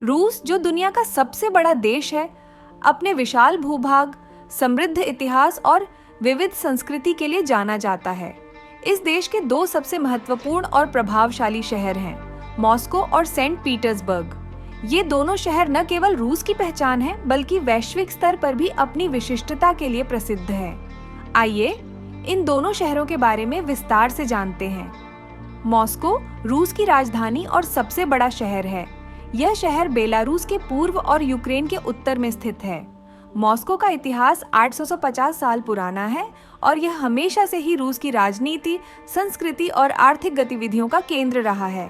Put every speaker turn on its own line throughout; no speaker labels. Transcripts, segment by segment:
रूस, जो दुनिया का सबसे बड़ा देश है, अपने विशाल भूभाग, समृद्ध इतिहास और विविध संस्कृति के लिए जाना जाता है। इस देश के दो सबसे महत्वपूर्ण और प्रभावशाली शहर हैं, मॉस्को और सेंट पीटर्सबर्ग। ये दोनों शहर न केवल रूस की पहचान है, बल्कि वैश्विक स्तर पर भी अपनी विशिष्टता के लिए प्रसिद्ध है। आइए इन दोनों शहरों के बारे में विस्तार से जानते हैं। मॉस्को रूस की राजधानी और सबसे बड़ा शहर है। यह शहर बेलारूस के पूर्व और यूक्रेन के उत्तर में स्थित है। मॉस्को का इतिहास 850 साल पुराना है और यह हमेशा से ही रूस की राजनीति, संस्कृति और आर्थिक गतिविधियों का केंद्र रहा है।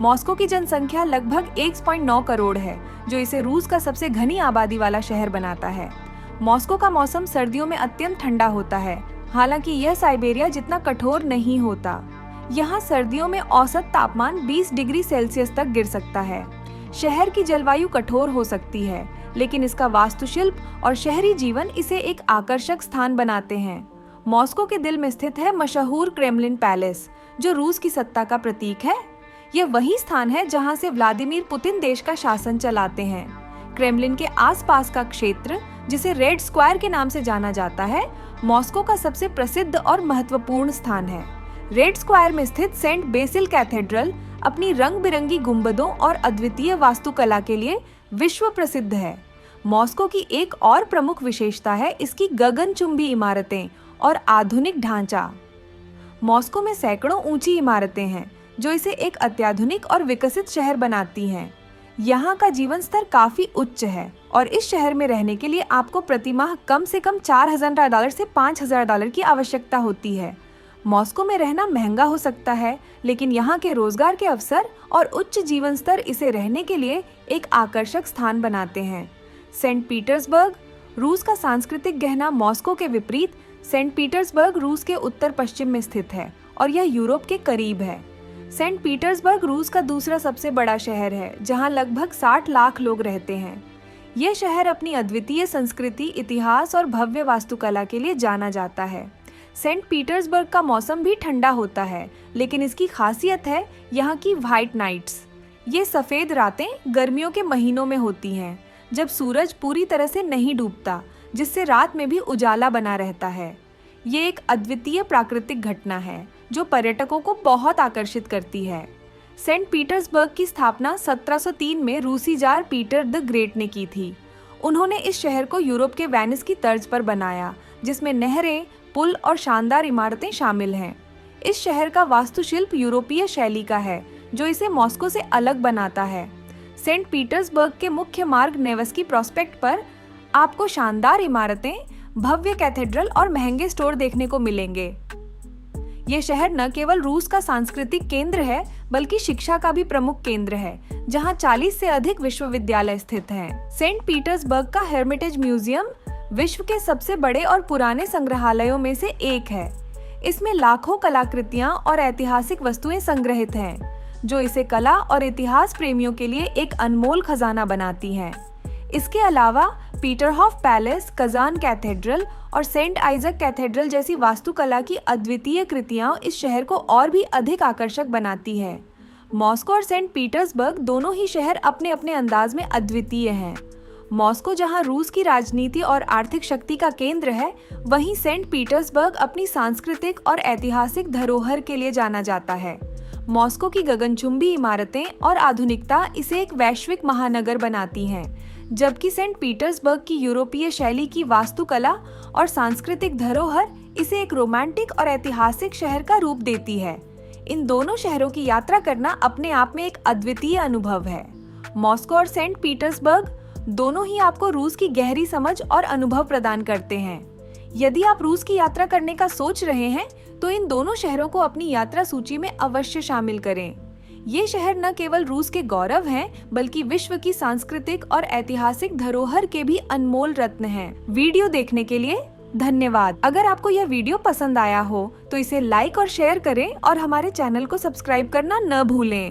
मॉस्को की जनसंख्या लगभग 1.9 करोड़ है, जो इसे रूस का सबसे घनी आबादी वाला शहर बनाता है। मॉस्को का मौसम सर्दियों में अत्यंत ठंडा होता है, हालांकि यह साइबेरिया जितना कठोर नहीं होता। यहाँ सर्दियों में औसत तापमान 20 डिग्री सेल्सियस तक गिर सकता है। शहर की जलवायु कठोर हो सकती है, लेकिन इसका वास्तुशिल्प और शहरी जीवन इसे एक आकर्षक स्थान बनाते हैं। मॉस्को के दिल में स्थित है मशहूर क्रेमलिन पैलेस, जो रूस की सत्ता का प्रतीक है। यह वही स्थान है जहां से व्लादिमीर पुतिन देश का शासन चलाते हैं। क्रेमलिन के आसपास का क्षेत्र, जिसे रेड स्क्वायर के नाम से जाना जाता है, मॉस्को का सबसे प्रसिद्ध और महत्वपूर्ण स्थान है। रेड स्क्वायर में स्थित सेंट बेसिल कैथेड्रल अपनी रंग बिरंगी गुंबदों और अद्वितीय वास्तुकला के लिए विश्व प्रसिद्ध है। मॉस्को की एक और प्रमुख विशेषता है इसकी गगनचुंबी इमारतें और आधुनिक ढांचा। मॉस्को में सैकड़ों ऊंची इमारतें हैं, जो इसे एक अत्याधुनिक और विकसित शहर बनाती हैं। यहाँ का जीवन स्तर काफी उच्च है और इस शहर में रहने के लिए आपको प्रति माह कम से कम $4,000 से $5,000 की आवश्यकता होती है। मॉस्को में रहना महंगा हो सकता है, लेकिन यहाँ के रोजगार के अवसर और उच्च जीवन स्तर इसे रहने के लिए एक आकर्षक स्थान बनाते हैं। सेंट पीटर्सबर्ग रूस का सांस्कृतिक गहना। मॉस्को के विपरीत सेंट पीटर्सबर्ग रूस के उत्तर पश्चिम में स्थित है और यह यूरोप के करीब है। सेंट पीटर्सबर्ग रूस का दूसरा सबसे बड़ा शहर है, जहाँ लगभग 60 लाख लोग रहते हैं। यह शहर अपनी अद्वितीय संस्कृति, इतिहास और भव्य वास्तुकला के लिए जाना जाता है। सेंट पीटर्सबर्ग का मौसम भी ठंडा होता है, लेकिन इसकी खासियत है यहाँ की व्हाइट नाइट्स। ये सफ़ेद रातें गर्मियों के महीनों में होती हैं, जब सूरज पूरी तरह से नहीं डूबता, जिससे रात में भी उजाला बना रहता है। ये एक अद्वितीय प्राकृतिक घटना है जो पर्यटकों को बहुत आकर्षित करती है। सेंट पीटर्सबर्ग की स्थापना 1703 में रूसी जार पीटर द ग्रेट ने की थी। उन्होंने इस शहर को यूरोप के वेनिस की तर्ज पर बनाया, जिसमें नहरें, पुल और शानदार इमारतें शामिल हैं। इस शहर का वास्तुशिल्प यूरोपीय शैली का है, जो इसे मॉस्को से अलग बनाता है। सेंट पीटर्सबर्ग के मुख्य मार्ग नेवस्की प्रोस्पेक्ट पर आपको शानदार इमारतें, भव्य कैथेड्रल और महंगे स्टोर देखने को मिलेंगे। ये शहर न केवल रूस का सांस्कृतिक केंद्र है, बल्कि शिक्षा का भी प्रमुख केंद्र है, जहां 40 से अधिक विश्वविद्यालय स्थित हैं। सेंट पीटर्सबर्ग का हेरिटेज म्यूजियम विश्व के सबसे बड़े और पुराने संग्रहालयों में से एक है। इसमें लाखों कलाकृतियां और ऐतिहासिक वस्तुएं संग्रहित हैं, जो इसे कला और इतिहास प्रेमियों के लिए एक अनमोल खजाना बनाती हैं। इसके अलावा पीटरहॉफ पैलेस, कजान कैथेड्रल और सेंट आइजक कैथेड्रल जैसी वास्तुकला की अद्वितीय कृतियां इस शहर को और भी अधिक आकर्षक बनाती है। मॉस्को और सेंट पीटर्सबर्ग दोनों ही शहर अपने अपने अंदाज में अद्वितीय हैं। मॉस्को जहां रूस की राजनीति और आर्थिक शक्ति का केंद्र है, वहीं सेंट पीटर्सबर्ग अपनी सांस्कृतिक और ऐतिहासिक धरोहर के लिए जाना जाता है। मॉस्को की गगनचुंबी इमारतें और आधुनिकता इसे एक वैश्विक महानगर बनाती हैं, जबकि सेंट पीटर्सबर्ग की यूरोपीय शैली की वास्तुकला और सांस्कृतिक धरोहर इसे एक रोमांटिक और ऐतिहासिक शहर का रूप देती है। इन दोनों शहरों की यात्रा करना अपने आप में एक अद्वितीय अनुभव है। मॉस्को और सेंट पीटर्सबर्ग दोनों ही आपको रूस की गहरी समझ और अनुभव प्रदान करते हैं। यदि आप रूस की यात्रा करने का सोच रहे हैं, तो इन दोनों शहरों को अपनी यात्रा सूची में अवश्य शामिल करें। ये शहर न केवल रूस के गौरव हैं, बल्कि विश्व की सांस्कृतिक और ऐतिहासिक धरोहर के भी अनमोल रत्न हैं। वीडियो देखने के लिए धन्यवाद। अगर आपको यह वीडियो पसंद आया हो, तो इसे लाइक और शेयर करें और हमारे चैनल को सब्सक्राइब करना न भूलें।